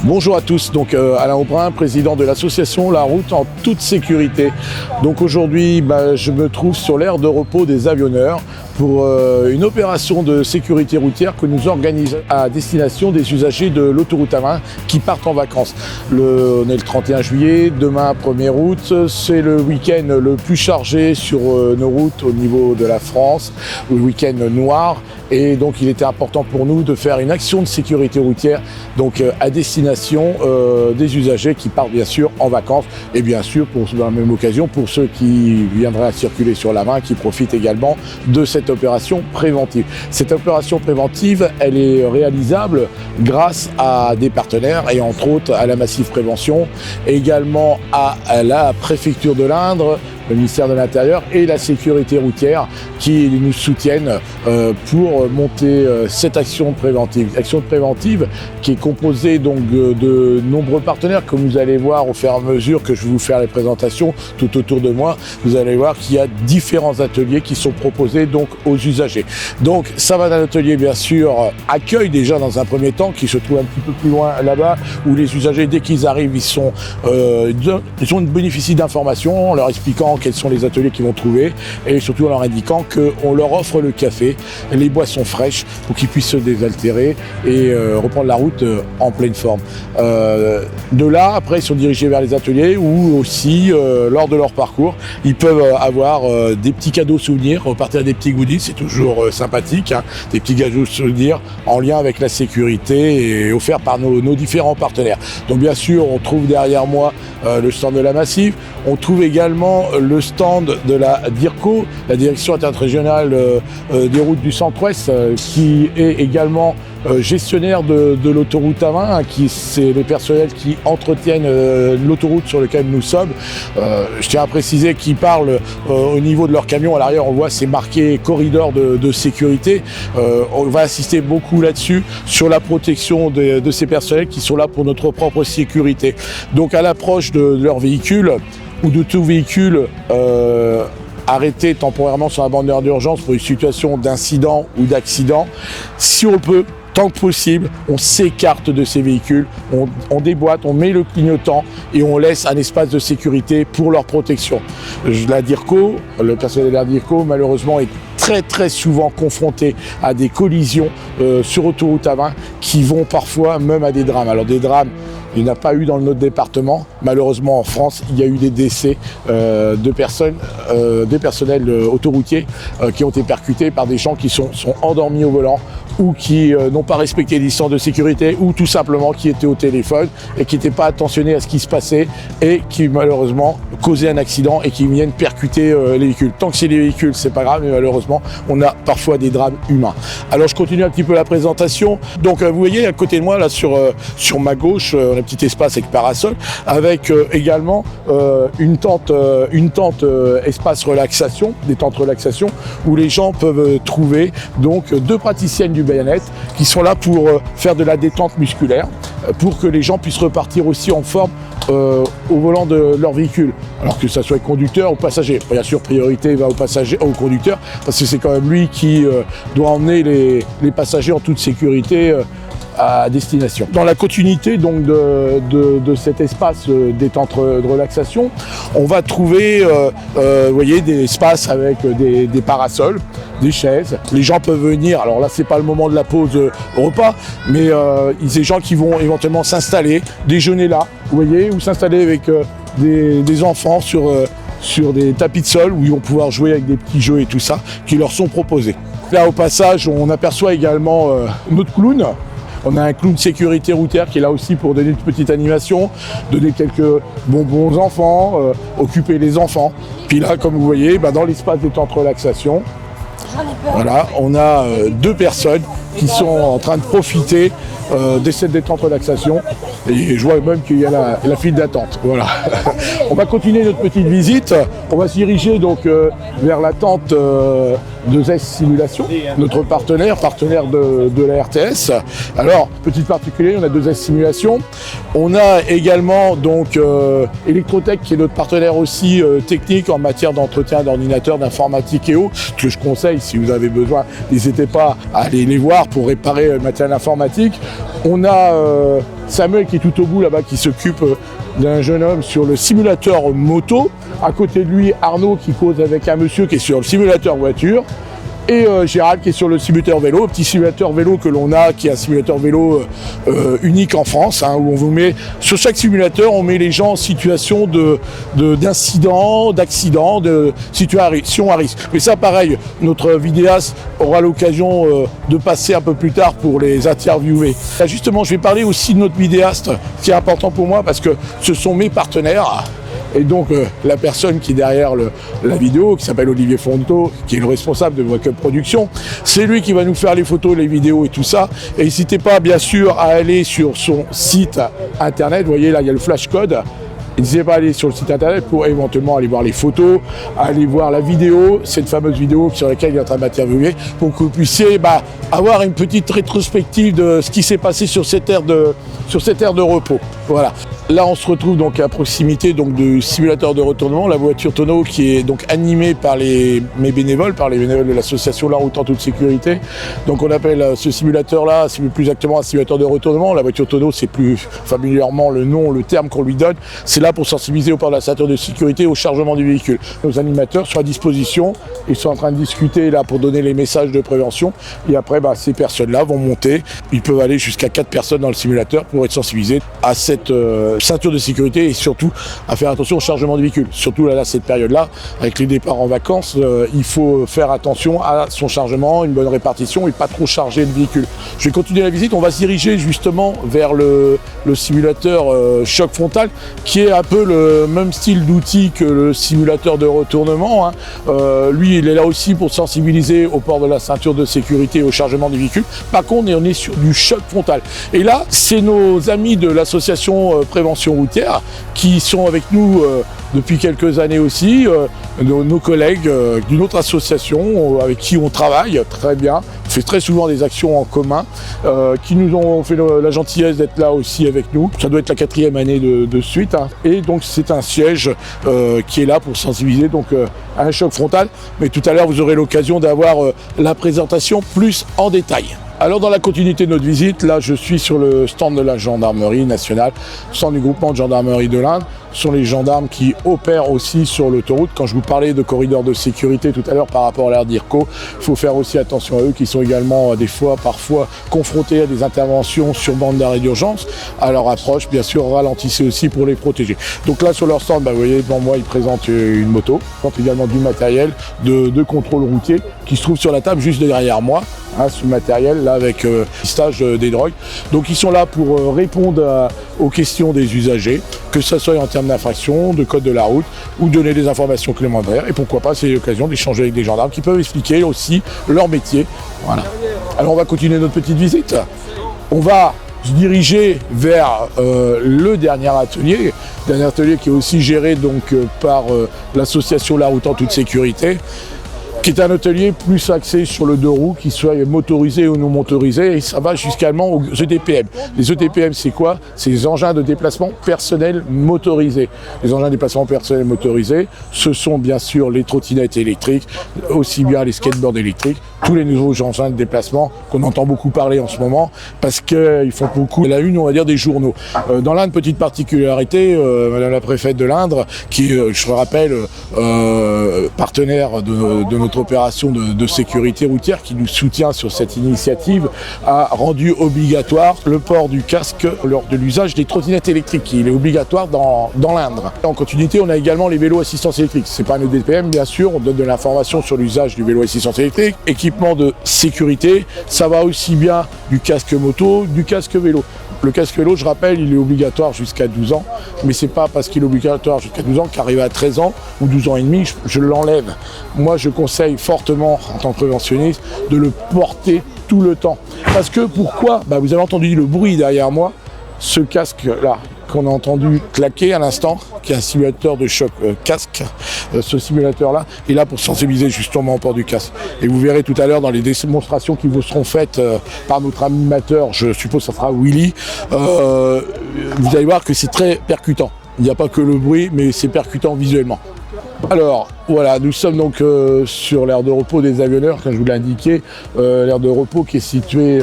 Bonjour à tous, donc Alain Aubrin, président de l'association La Route en toute sécurité. Donc aujourd'hui, je me trouve sur l'aire de repos des avionneurs pour une opération de sécurité routière que nous organisons à destination des usagers de l'autoroute A20 qui partent en vacances. On est le 31 juillet, demain 1er août, c'est le week-end le plus chargé sur nos routes au niveau de la France, le week-end noir. Et donc il était important pour nous de faire une action de sécurité routière donc à destination des usagers qui partent bien sûr en vacances et bien sûr dans la même occasion pour ceux qui viendraient à circuler sur la main qui profitent également de cette opération préventive. Cette opération préventive, elle est réalisable grâce à des partenaires et entre autres à la Massive Prévention, également à la préfecture de l'Indre, le ministère de l'Intérieur et la sécurité routière qui nous soutiennent pour monter cette action préventive. Action préventive qui est composée donc de nombreux partenaires, comme vous allez voir au fur et à mesure que je vais vous faire les présentations tout autour de moi. Vous allez voir qu'il y a différents ateliers qui sont proposés donc aux usagers. Donc ça va d'un atelier bien sûr accueil déjà dans un premier temps qui se trouve un petit peu plus loin là-bas où les usagers dès qu'ils arrivent ils bénéficient d'informations en leur expliquant quels sont les ateliers qu'ils vont trouver et surtout en leur indiquant qu'on leur offre le café, les boissons fraîches pour qu'ils puissent se désaltérer et reprendre la route en pleine forme. De là, après, ils sont dirigés vers les ateliers où aussi, lors de leur parcours, ils peuvent avoir des petits cadeaux souvenirs, repartir des petits goodies, c'est toujours sympathique, hein, des petits cadeaux souvenirs en lien avec la sécurité et offerts par nos différents partenaires. Donc bien sûr, on trouve derrière moi le stand de la Massive, on trouve également le stand de la DIRCO, la Direction interrégionale des routes du Centre-Ouest, qui est également gestionnaire de l'autoroute A20, qui c'est les personnels qui entretiennent l'autoroute sur laquelle nous sommes. Je tiens à préciser qu'ils parlent au niveau de leur camion, à l'arrière on voit c'est marqué corridor de sécurité. On va insister beaucoup là-dessus, sur la protection de ces personnels qui sont là pour notre propre sécurité. Donc à l'approche de leur véhicule, ou de tout véhicule arrêté temporairement sur la bande d'urgence pour une situation d'incident ou d'accident, si on peut, tant que possible, on s'écarte de ces véhicules, on déboîte, on met le clignotant et on laisse un espace de sécurité pour leur protection. La DIRCO, le personnel de la DIRCO, malheureusement, est très souvent confronté à des collisions sur autoroute A20 qui vont parfois même à des drames. Alors des drames, il n'y en a pas eu dans notre département. Malheureusement, en France, il y a eu des décès de personnes, des personnels autoroutiers qui ont été percutés par des gens qui sont endormis au volant ou qui n'ont pas respecté les distances de sécurité ou tout simplement qui étaient au téléphone et qui n'étaient pas attentionnés à ce qui se passait et qui malheureusement causaient un accident et qui viennent percuter les véhicules. Tant que c'est les véhicules, c'est pas grave, mais malheureusement, on a parfois des drames humains. Alors je continue un petit peu la présentation. Donc vous voyez à côté de moi, là sur ma gauche, on a un petit espace avec parasol, avec également une tente espace relaxation, des tentes relaxation, où les gens peuvent trouver donc deux praticiennes du bien-être qui sont là pour faire de la détente musculaire, pour que les gens puissent repartir aussi en forme au volant de leur véhicule, alors que ça soit conducteur ou passager. Bien sûr, priorité va au conducteur, parce que c'est quand même lui qui doit emmener les passagers en toute sécurité à destination. Dans la continuité donc de cet espace détente de relaxation, on va trouver vous voyez, des espaces avec des parasols, des chaises. Les gens peuvent venir, alors là c'est pas le moment de la pause repas, mais des gens qui vont éventuellement s'installer, déjeuner là, vous voyez, ou s'installer avec des enfants sur des tapis de sol où ils vont pouvoir jouer avec des petits jeux et tout ça qui leur sont proposés. Là au passage, on aperçoit également notre clown. On a un clown de sécurité routière qui est là aussi pour donner une petite animation, donner quelques bonbons aux enfants, occuper les enfants. Puis là, comme vous voyez, dans l'espace détente relaxation, voilà, on a deux personnes qui sont en train de profiter de cette détente relaxation. Et je vois même qu'il y a la file d'attente. Voilà. On va continuer notre petite visite. On va se diriger donc vers la tente de ZES Simulation, notre partenaire de la RTS. Alors, petite particulier, on a 2S Simulation. On a également donc Electrotech qui est notre partenaire aussi technique en matière d'entretien d'ordinateurs, d'informatique et autres, que je conseille si vous avez besoin, n'hésitez pas à aller les voir pour réparer le matériel informatique. On a Samuel qui est tout au bout là-bas, qui s'occupe d'un jeune homme sur le simulateur moto. À côté de lui, Arnaud qui cause avec un monsieur qui est sur le simulateur voiture. Et Gérald qui est sur le simulateur vélo, petit simulateur vélo que l'on a, qui est un simulateur vélo unique en France, hein, où on vous met, sur chaque simulateur, on met les gens en situation d'incident, d'accident, de situation à risque. Mais ça, pareil, notre vidéaste aura l'occasion de passer un peu plus tard pour les interviewer. Là, justement, je vais parler aussi de notre vidéaste, qui est important pour moi parce que ce sont mes partenaires. Et donc la personne qui est derrière la vidéo, qui s'appelle Olivier Fonto, qui est le responsable de Wake-Up Production, c'est lui qui va nous faire les photos, les vidéos et tout ça. Et n'hésitez pas bien sûr à aller sur son site internet, vous voyez là il y a le flash code. N'hésitez pas à aller sur le site internet pour éventuellement aller voir les photos, aller voir la vidéo, cette fameuse vidéo sur laquelle il est en train de m'interviewer, pour que vous puissiez avoir une petite rétrospective de ce qui s'est passé sur cette aire de repos. Voilà. Là, on se retrouve donc à proximité donc du simulateur de retournement, la voiture tonneau qui est donc animée par mes bénévoles, par les bénévoles de l'association La Route en toute sécurité. Donc on appelle ce simulateur-là, c'est plus exactement un simulateur de retournement. La voiture tonneau, c'est plus familièrement le terme qu'on lui donne. C'est là pour sensibiliser au port de la ceinture de sécurité, au chargement du véhicule. Nos animateurs sont à disposition, ils sont en train de discuter là pour donner les messages de prévention. Et après, ces personnes-là vont monter. Ils peuvent aller jusqu'à 4 personnes dans le simulateur pour être sensibilisés à cette ceinture de sécurité et surtout à faire attention au chargement du véhicule. Surtout là cette période-là, avec les départs en vacances, il faut faire attention à son chargement, une bonne répartition et pas trop charger le véhicule. Je vais continuer la visite, on va se diriger justement vers le simulateur choc frontal qui est un peu le même style d'outil que le simulateur de retournement. Lui, il est là aussi pour sensibiliser au port de la ceinture de sécurité et au chargement du véhicule. Par contre, on est sur du choc frontal. Et là, c'est nos amis de l'association Prévention routière qui sont avec nous depuis quelques années aussi, nos collègues d'une autre association avec qui on travaille très bien. On fait très souvent des actions en commun, qui nous ont fait la gentillesse d'être là aussi avec nous. Ça doit être la 4e année de suite. Et donc c'est un siège qui est là pour sensibiliser donc, à un choc frontal. Mais tout à l'heure, vous aurez l'occasion d'avoir la présentation plus en détail. Alors dans la continuité de notre visite, là je suis sur le stand de la gendarmerie nationale, stand du groupement de gendarmerie de l'Indre. Ce sont les gendarmes qui opèrent aussi sur l'autoroute. Quand je vous parlais de corridors de sécurité tout à l'heure par rapport à l'aire d'IRCO, il faut faire aussi attention à eux qui sont également parfois confrontés à des interventions sur bande d'arrêt d'urgence. À leur approche, bien sûr, ralentissez aussi pour les protéger. Donc là sur leur stand, vous voyez devant moi, ils présentent une moto, ils présentent également du matériel de contrôle routier qui se trouve sur la table juste derrière moi. Ce matériel là avec le pistage des drogues. Donc ils sont là pour répondre aux questions des usagers, que ce soit en termes d'infraction, de code de la route ou donner des informations complémentaires. Et pourquoi pas, c'est l'occasion d'échanger avec des gendarmes qui peuvent expliquer aussi leur métier. Voilà. Alors on va continuer notre petite visite. On va se diriger vers le dernier atelier qui est aussi géré donc par l'association La Route en toute sécurité, qui est un atelier plus axé sur le deux roues, qu'il soit motorisé ou non motorisé, et ça va jusqu'également aux EDPM. Les EDPM, c'est quoi? C'est les engins de déplacement personnel motorisés. Les engins de déplacement personnel motorisés, ce sont bien sûr les trottinettes électriques, aussi bien les skateboards électriques, tous les nouveaux engins de déplacement qu'on entend beaucoup parler en ce moment, parce qu'ils font beaucoup la une, on va dire, des journaux. Dans l'Indre, petite particularité, Madame la préfète de l'Indre, qui, je rappelle, partenaire de notre opération de sécurité routière, qui nous soutient sur cette initiative, a rendu obligatoire le port du casque lors de l'usage des trottinettes électriques. Il est obligatoire dans l'Indre. En continuité, on a également les vélos assistance électrique. C'est pas un EDPM, bien sûr, on donne de l'information sur l'usage du vélo assistance électrique. Équipement de sécurité, ça va aussi bien du casque moto, du casque vélo. Le casque vélo, je rappelle, il est obligatoire jusqu'à 12 ans, mais c'est pas parce qu'il est obligatoire jusqu'à 12 ans qu'arrivé à 13 ans ou 12 ans et demi, je l'enlève. Moi, je conseille fortement, en tant que préventionniste, de le porter tout le temps. Parce que pourquoi? Vous avez entendu le bruit derrière moi, ce casque-là, qu'on a entendu claquer à l'instant, qui est un simulateur de choc casque, ce simulateur-là est là pour sensibiliser justement au port du casque. Et vous verrez tout à l'heure dans les démonstrations qui vous seront faites par notre animateur, je suppose que ça sera Willy, vous allez voir que c'est très percutant. Il n'y a pas que le bruit, mais c'est percutant visuellement. Alors voilà, nous sommes donc sur l'aire de repos des avionneurs, comme je vous l'ai indiqué, l'aire de repos qui est située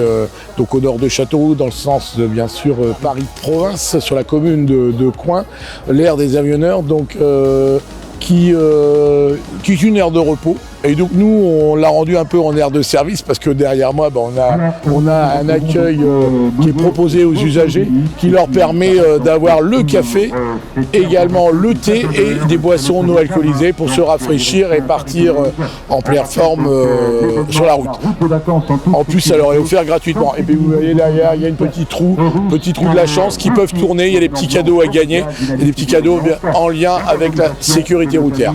donc au nord de Châteauroux, dans le sens de bien sûr Paris-Province, sur la commune de Coing, l'aire des avionneurs, donc qui est une aire de repos. Et donc nous, on l'a rendu un peu en aire de service parce que derrière moi, on a un accueil qui est proposé aux usagers qui leur permet d'avoir le café, également le thé et des boissons non alcoolisées pour se rafraîchir et partir en pleine forme sur la route. En plus, ça leur est offert gratuitement. Et puis vous voyez derrière, il y a un petit trou de la chance qui peuvent tourner. Il y a des petits cadeaux à gagner et des petits cadeaux en lien avec la sécurité routière.